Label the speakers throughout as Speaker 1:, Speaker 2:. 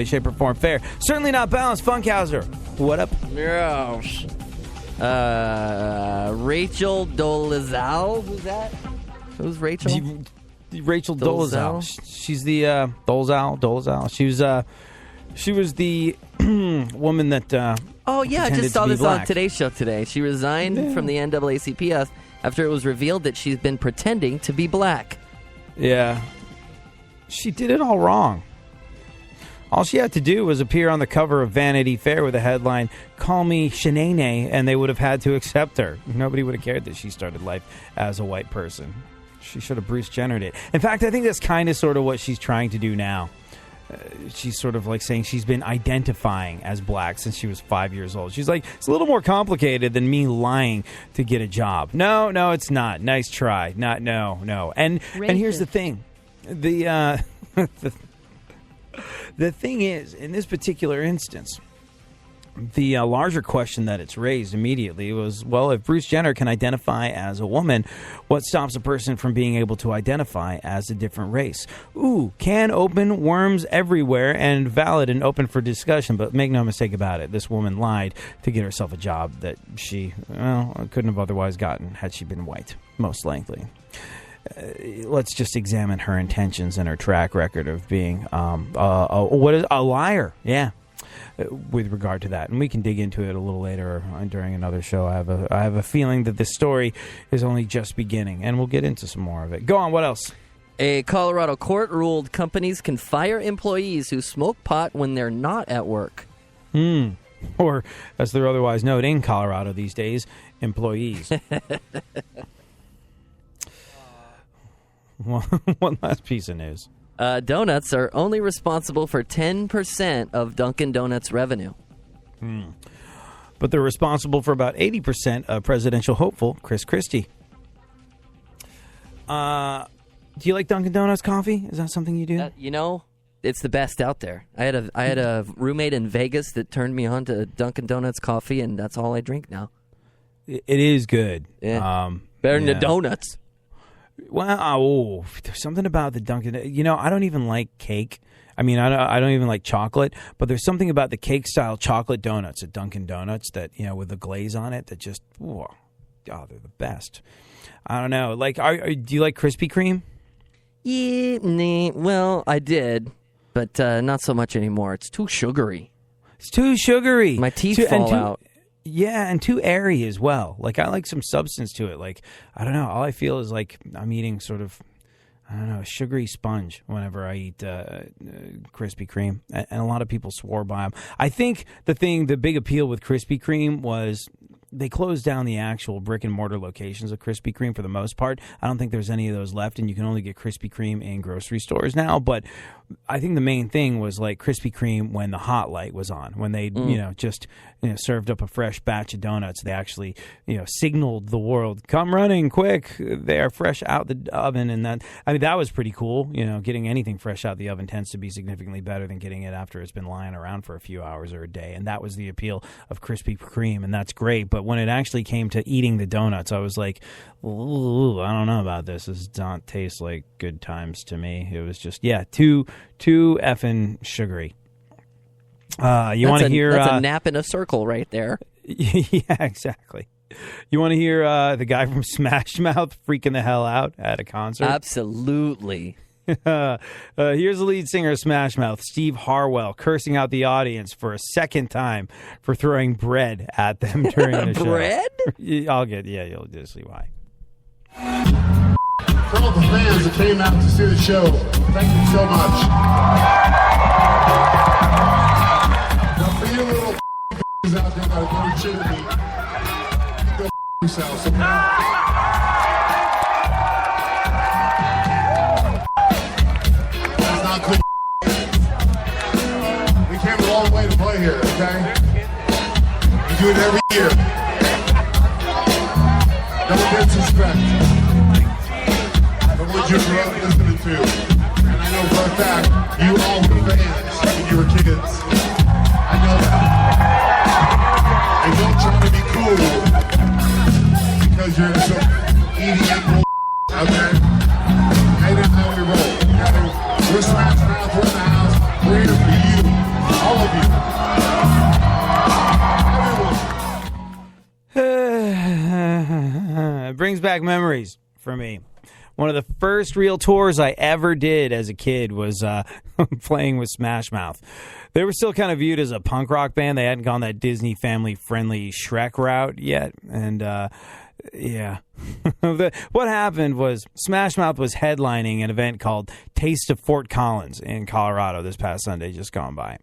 Speaker 1: shape, or form fair. Certainly not balanced. Funkhauser, what up?
Speaker 2: Yes. Rachel Dolezal. Who's that? Who's Rachel?
Speaker 1: Rachel Dolezal. She's the Dolezal. She was the woman that.
Speaker 2: Oh yeah, I just saw this
Speaker 1: black.
Speaker 2: on Today's Show today. She resigned from the NAACP after it was revealed that she's been pretending to be black.
Speaker 1: Yeah, she did it all wrong. All she had to do was appear on the cover of Vanity Fair with a headline, "Call me Shanae," and they would have had to accept her. Nobody would have cared that she started life as a white person. She should have Bruce Jennered it. In fact, I think that's kind of sort of what she's trying to do now. She's sort of like saying she's been identifying as black since she was 5 years old. She's like, it's a little more complicated than me lying to get a job. No, it's not. Nice try. No. And here's the thing. The thing is, in this particular instance, the larger question that it's raised immediately was, well, if Bruce Jenner can identify as a woman, what stops a person from being able to identify as a different race? Ooh, can open, worms everywhere, and valid and open for discussion. But make no mistake about it, this woman lied to get herself a job that she couldn't have otherwise gotten had she been white, most likely. Let's just examine her intentions and her track record of being a liar. Yeah, with regard to that, and we can dig into it a little later during another show. I have a feeling that this story is only just beginning, and we'll get into some more of it. Go on. What else?
Speaker 2: A Colorado court ruled companies can fire employees who smoke pot when they're not at work.
Speaker 1: Or, as they're otherwise known in Colorado these days, employees. One last piece of news.
Speaker 2: Donuts are only responsible for 10% of Dunkin' Donuts revenue.
Speaker 1: But they're responsible for about 80% of presidential hopeful Chris Christie. Do you like Dunkin' Donuts coffee? Is that something you do?
Speaker 2: It's the best out there. I had a roommate in Vegas that turned me on to Dunkin' Donuts coffee, and that's all I drink now.
Speaker 1: It is good.
Speaker 2: Yeah. Better than the donuts.
Speaker 1: Well, there's something about the Dunkin'. I don't even like cake. I mean, I don't even like chocolate. But there's something about the cake-style chocolate donuts at Dunkin' Donuts that, with the glaze on it that just, they're the best. I don't know. Like, do you like Krispy Kreme?
Speaker 2: Yeah, well, I did, but not so much anymore. It's too sugary.
Speaker 1: My teeth
Speaker 2: fall out.
Speaker 1: Yeah, and too airy as well. Like, I like some substance to it. Like, I don't know. All I feel is like I'm eating sort of, a sugary sponge whenever I eat Krispy Kreme. And a lot of people swore by them. I think the big appeal with Krispy Kreme was they closed down the actual brick and mortar locations of Krispy Kreme for the most part. I don't think there's any of those left, and you can only get Krispy Kreme in grocery stores now. But I think the main thing was like Krispy Kreme when the hot light was on, when they just served up a fresh batch of donuts. They actually signaled the world, come running quick, they are fresh out the oven. And that was pretty cool. Getting anything fresh out the oven tends to be significantly better than getting it after it's been lying around for a few hours or a day. And that was the appeal of Krispy Kreme, and that's great. But when it actually came to eating the donuts, I was like, ooh, I don't know about this. This does not taste like good times to me. It was just, too effing sugary. You want to hear...
Speaker 2: That's a nap in a circle right there.
Speaker 1: Yeah, exactly. You want to hear the guy from Smash Mouth freaking the hell out at a concert?
Speaker 2: Absolutely.
Speaker 1: Here's the lead singer of Smash Mouth, Steve Harwell, cursing out the audience for a second time for throwing bread at them during the show.
Speaker 2: Bread?
Speaker 1: You'll just see why.
Speaker 3: For all the fans that came out to see the show, thank you so much. Now for you little out there that are going to cheer me, go yourselves. That's not cool. We came a long way to play here, okay? We do it every year. No disrespect. What you grew up listening to. And I know for a fact, you all were fans when you were kids. I know that. And don't try to be cool because you're some idiot bull, okay? Hey, that's how we roll. Okay? We're Smash Mouth, we're in the house, we're here for you.
Speaker 1: back memories for me. One of the first real tours I ever did as a kid was playing with Smash Mouth. They were still kind of viewed as a punk rock band. They hadn't gone that Disney family-friendly Shrek route yet. And, yeah. What happened was Smash Mouth was headlining an event called Taste of Fort Collins in Colorado this past Sunday, just gone by.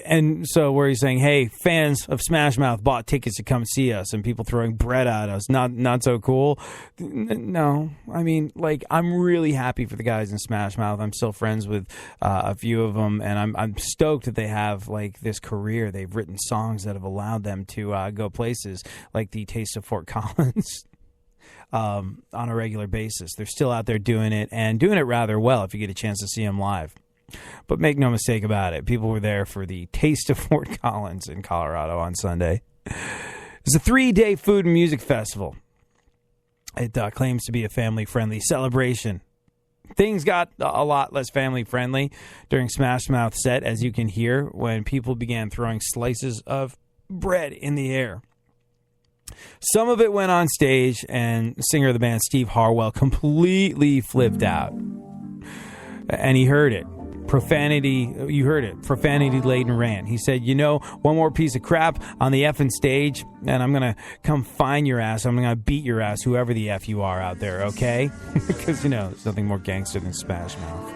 Speaker 1: And so where he's saying, hey, fans of Smash Mouth bought tickets to come see us, and people throwing bread at us. Not so cool. No. I mean, like, I'm really happy for the guys in Smash Mouth. I'm still friends with a few of them, and I'm stoked that they have, like, this career. They've written songs that have allowed them to go places like the Taste of Fort Collins on a regular basis. They're still out there doing it, and doing it rather well if you get a chance to see them live. But make no mistake about it, people were there for the Taste of Fort Collins in Colorado on Sunday. It's a 3-day food and music festival. It claims to be a family-friendly celebration. Things got a lot less family-friendly during Smash Mouth set, as you can hear, when people began throwing slices of bread in the air. Some of it went on stage, and singer of the band, Steve Harwell, completely flipped out. And he heard it. Profanity, you heard it, profanity-laden rant. He said, one more piece of crap on the effing stage, and I'm going to come find your ass. I'm going to beat your ass, whoever the F you are out there, okay? Because, there's nothing more gangster than Smash Mouth.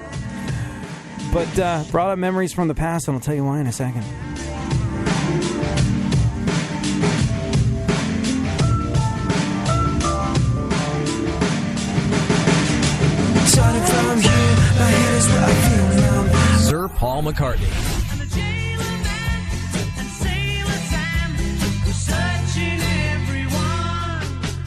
Speaker 1: But brought up memories from the past, and I'll tell you why in a second.
Speaker 4: Starting from here, my head is where I feel now.
Speaker 5: Sir Paul McCartney.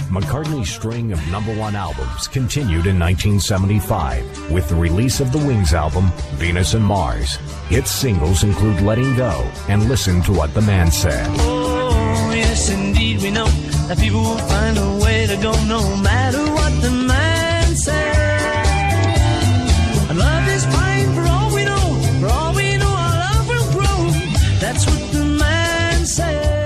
Speaker 5: McCartney's string of #1 albums continued in 1975 with the release of the Wings album, Venus and Mars. Its singles include Letting Go and Listen to What the Man Said.
Speaker 4: Oh, yes, indeed, we know that people will find a way to go no matter what the man said. Love is fine for all we know. For all we know, our love will grow. That's what the man said.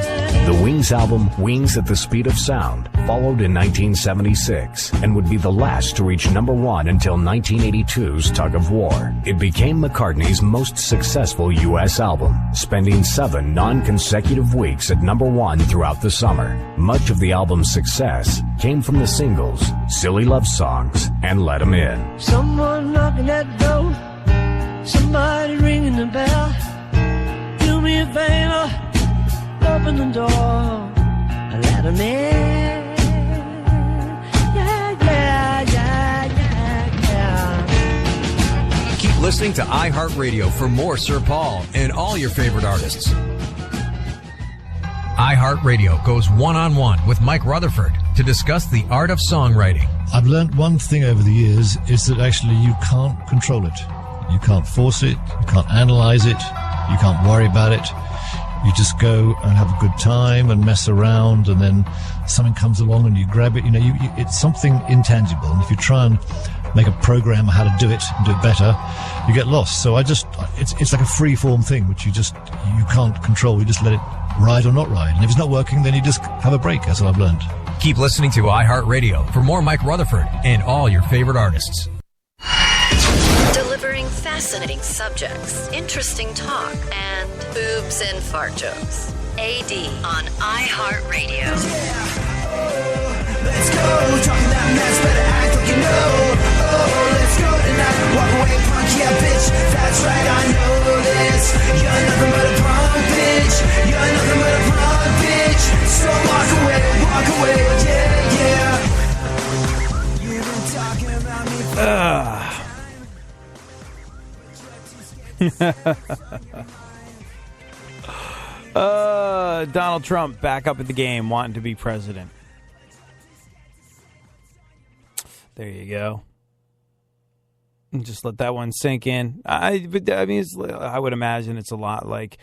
Speaker 5: The Wings album, Wings at the Speed of Sound, followed in 1976 and would be the last to reach #1 until 1982's Tug of War. It became McCartney's most successful U.S. album, spending 7 non-consecutive weeks at #1 throughout the summer. Much of the album's success came from the singles Silly Love Songs and Let 'Em In.
Speaker 4: Someone knocking at the door. Somebody ringing the bell. Do me a favor. Open the door. Let 'em in.
Speaker 5: Keep listening to iHeartRadio for more Sir Paul and all your favorite artists. iHeartRadio goes one-on-one with Mike Rutherford to discuss the art of songwriting.
Speaker 6: I've learned one thing over the years is that actually you can't control it. You can't force it. You can't analyze it. You can't worry about it. You just go and have a good time and mess around, and then something comes along and you grab it. It's something intangible. And if you try and make a program how to do it and do it better, you get lost. So it's like a free form thing, which you can't control. You just let it ride or not ride. And if it's not working, then you just have a break. That's what I've learned.
Speaker 5: Keep listening to iHeartRadio for more Mike Rutherford and all your favorite artists.
Speaker 7: Delivering fascinating subjects, interesting talk, and boobs and fart jokes. AD on iHeartRadio.
Speaker 4: Let's go, talking that mess, better act like you know. Oh, let's go tonight, walk away punk, yeah bitch, that's right, I know this. You're nothing but a punk bitch, you're nothing but a punk bitch. So walk away, yeah, yeah. You've been talking about me for
Speaker 1: Donald Trump back up at the game, wanting to be president. There you go. Just let that one sink in. I would imagine it's a lot like,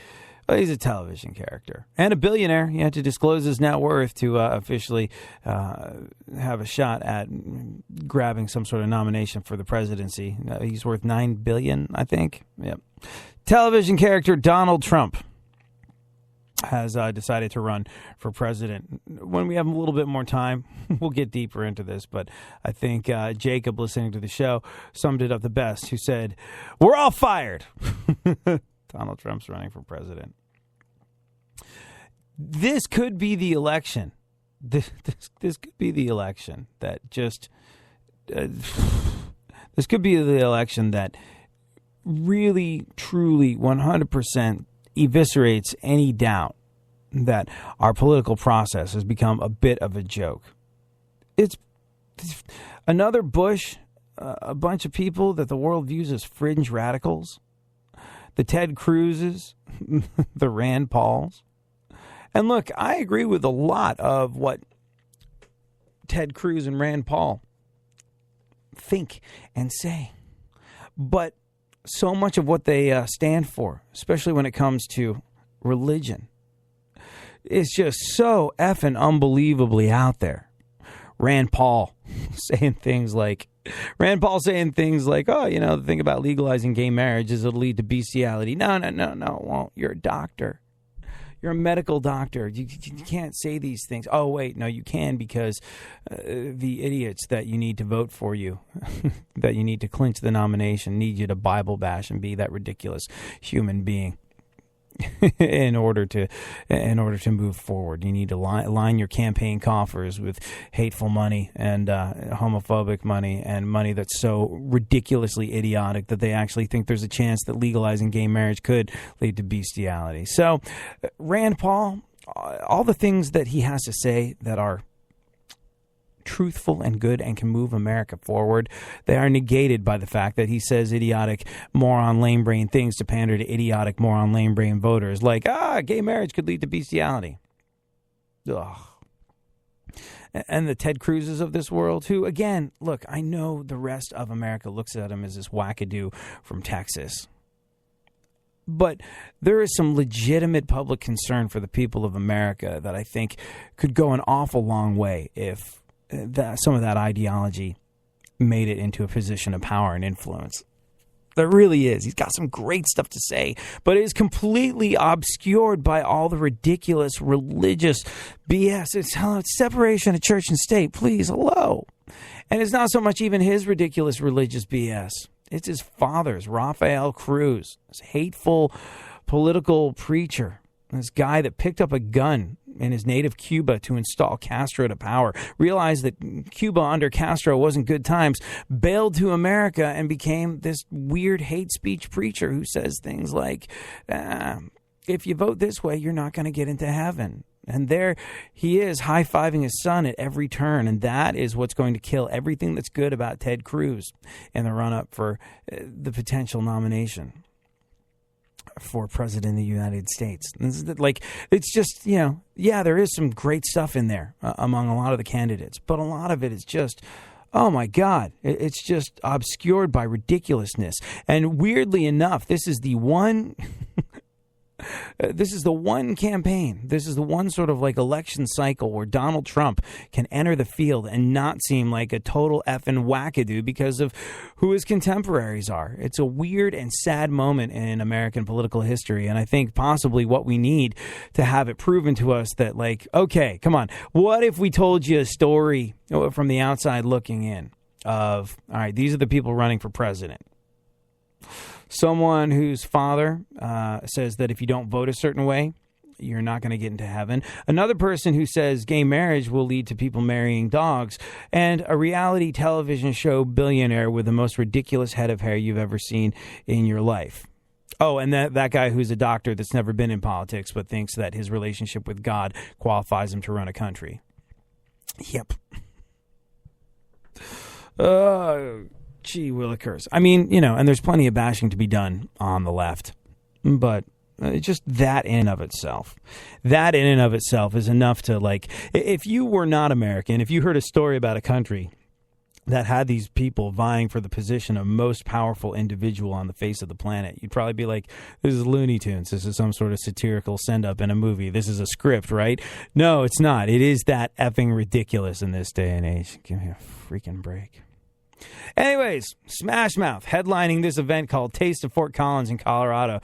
Speaker 1: he's a television character and a billionaire. He had to disclose his net worth to officially have a shot at grabbing some sort of nomination for the presidency. He's worth $9 billion, I think. Yep. Television character Donald Trump. has decided to run for president. When we have a little bit more time, we'll get deeper into this, but I think Jacob, listening to the show, summed it up the best, who said, "We're all fired." Donald Trump's running for president. This could be the election. This could be the election that just... this could be the election that really, truly, 100% eviscerates any doubt that our political process has become a bit of a joke. It's another Bush, a bunch of people that the world views as fringe radicals, the Ted Cruzes, the Rand Pauls. And look, I agree with a lot of what Ted Cruz and Rand Paul think and say. But so much of what they stand for, especially when it comes to religion, is just so effing unbelievably out there. Rand Paul saying things like, oh, you know, the thing about legalizing gay marriage is it'll lead to bestiality. No, it won't. You're a doctor. You're a medical doctor. You can't say these things. Oh, wait, no, you can, because the idiots that you need to vote for you, that you need to clinch the nomination, need you to Bible bash and be that ridiculous human being in order to move forward. You need to line your campaign coffers with hateful money and homophobic money and money that's so ridiculously idiotic that they actually think there's a chance that legalizing gay marriage could lead to bestiality. So Rand Paul, all the things that he has to say that are truthful and good and can move America forward, they are negated by the fact that he says idiotic, moron, lame brain things to pander to idiotic, moron, lame brain voters, like, gay marriage could lead to bestiality. Ugh. And the Ted Cruzes of this world, who, again, look, I know the rest of America looks at him as this wackadoo from Texas. But there is some legitimate public concern for the people of America that I think could go an awful long way if some of that ideology made it into a position of power and influence. There really is. He's got some great stuff to say, but it is completely obscured by all the ridiculous religious BS. It's separation of church and state. Please, hello. And it's not so much even his ridiculous religious BS. It's his father's, Rafael Cruz, this hateful political preacher, this guy that picked up a gun in his native Cuba to install Castro to power, realized that Cuba under Castro wasn't good times, bailed to America and became this weird hate speech preacher who says things like, if you vote this way, you're not going to get into heaven. And there he is, high-fiving his son at every turn. And that is what's going to kill everything that's good about Ted Cruz in the run-up for the potential nomination for president of the United States. It's just, there is some great stuff in there among a lot of the candidates, but a lot of it is just, oh my God, it's just obscured by ridiculousness. And weirdly enough, this is the one campaign. This is the one sort of like election cycle where Donald Trump can enter the field and not seem like a total effing wackadoo because of who his contemporaries are. It's a weird and sad moment in American political history, and I think possibly what we need to have it proven to us that, like, okay, come on, what if we told you a story from the outside looking in of, all right, these are the people running for president. Someone whose father says that if you don't vote a certain way, you're not going to get into heaven. Another person who says gay marriage will lead to people marrying dogs. And a reality television show billionaire with the most ridiculous head of hair you've ever seen in your life. Oh, and that guy who's a doctor that's never been in politics but thinks that his relationship with God qualifies him to run a country. Yep. Gee willikers. I mean, and there's plenty of bashing to be done on the left, but just that in and of itself is enough to, like, if you were not American, if you heard a story about a country that had these people vying for the position of most powerful individual on the face of the planet, you'd probably be like, this is Looney Tunes. This is some sort of satirical send-up in a movie. This is a script, right? No, it's not. It is that effing ridiculous in this day and age. Give me a freaking break. Anyways, Smash Mouth headlining this event called Taste of Fort Collins in Colorado.